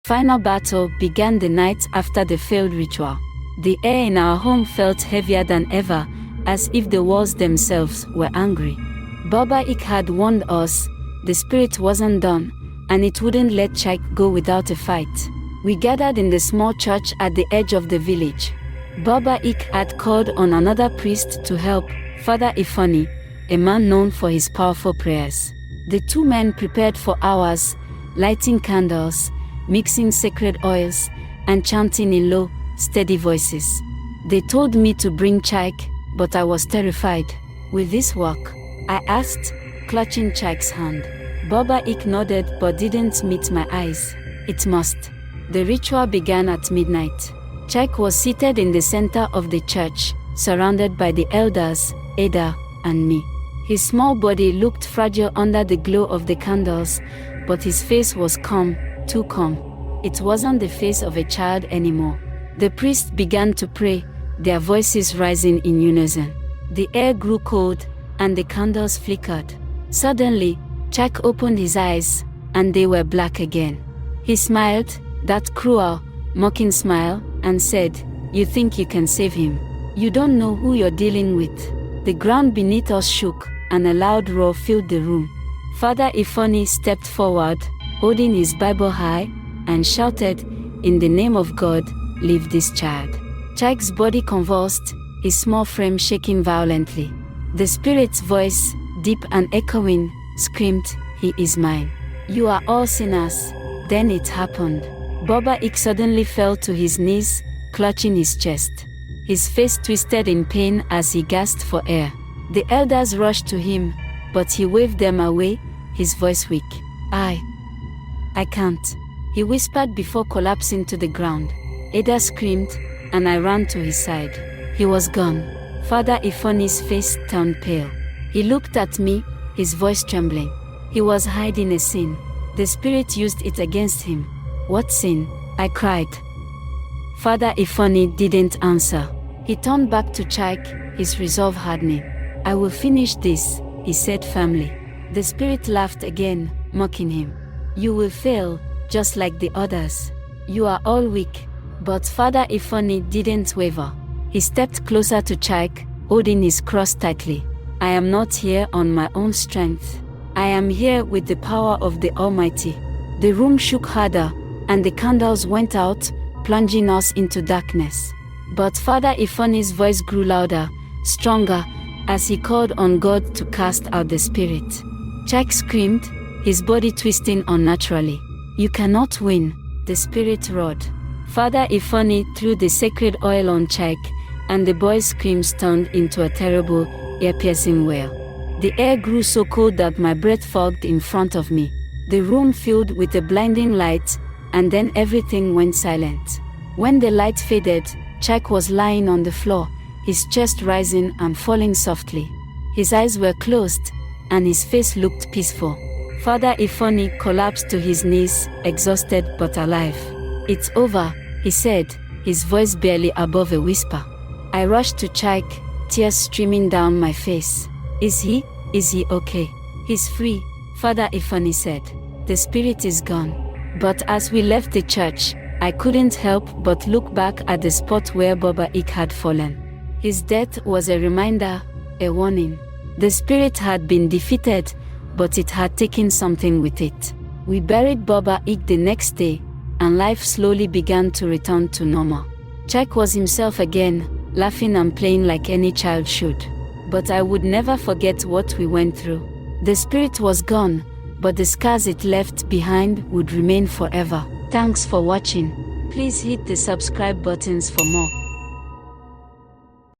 Final battle began the night after the failed ritual. The air in our home felt heavier than ever, as if the walls themselves were angry. Baba Ik had warned us, the spirit wasn't done, and it wouldn't let Chaik go without a fight. We gathered in the small church at the edge of the village. Baba Ik had called on another priest to help, Father Ifani, a man known for his powerful prayers. The two men prepared for hours, lighting candles, mixing sacred oils, and chanting in low, steady voices. They told me to bring Chaik, but I was terrified. Will this work? I asked, clutching Chaik's hand. Baba Ik nodded but didn't meet my eyes. It must. The ritual began at midnight. Chaik was seated in the center of the church, surrounded by the elders, Ada, and me. His small body looked fragile under the glow of the candles, but his face was calm, too calm. It wasn't the face of a child anymore. The priests began to pray, their voices rising in unison. The air grew cold, and the candles flickered. Suddenly, Chaik opened his eyes, and they were black again. He smiled, that cruel, mocking smile, and said, "You think you can save him? You don't know who you're dealing with." The ground beneath us shook, and a loud roar filled the room. Father Ifani stepped forward, holding his Bible high, and shouted, "In the name of God, leave this child." Chaik's body convulsed, his small frame shaking violently. The spirit's voice, deep and echoing, screamed, "He is mine. You are all sinners." Then it happened. Baba Ik suddenly fell to his knees, clutching his chest. His face twisted in pain as he gasped for air. The elders rushed to him, but he waved them away, his voice weak. I can't," he whispered before collapsing to the ground. Ada screamed, and I ran to his side. He was gone. Father Ifani's face turned pale. He looked at me, his voice trembling. He was hiding a sin. The spirit used it against him. "What sin?" I cried. Father Ifani didn't answer. He turned back to Chaik, his resolve hardening. "I will finish this," he said firmly. The spirit laughed again, mocking him. "You will fail, just like the others. You are all weak." But Father Ifani didn't waver. He stepped closer to Chaik, holding his cross tightly. "I am not here on my own strength. I am here with the power of the Almighty." The room shook harder, and the candles went out, plunging us into darkness. But Father Ifani's voice grew louder, stronger, as he called on God to cast out the spirit. Chaik screamed, his body twisting unnaturally. "You cannot win," the spirit roared. Father Ifani threw the sacred oil on Chaik, and the boy's screams turned into a terrible, ear-piercing wail. The air grew so cold that my breath fogged in front of me. The room filled with a blinding light, and then everything went silent. When the light faded, Chaik was lying on the floor, his chest rising and falling softly. His eyes were closed, and his face looked peaceful. Father Ifani collapsed to his knees, exhausted but alive. "It's over," he said, his voice barely above a whisper. I rushed to Chaik, tears streaming down my face. Is he okay?" "He's free," Father Ifani said. "The spirit is gone." But as we left the church, I couldn't help but look back at the spot where Baba Ik had fallen. His death was a reminder, a warning. The spirit had been defeated, but it had taken something with it. We buried Baba Ik the next day, and life slowly began to return to normal. Chaik was himself again, laughing and playing like any child should. But I would never forget what we went through. The spirit was gone, but the scars it left behind would remain forever. Thanks for watching. Please hit the subscribe buttons for more.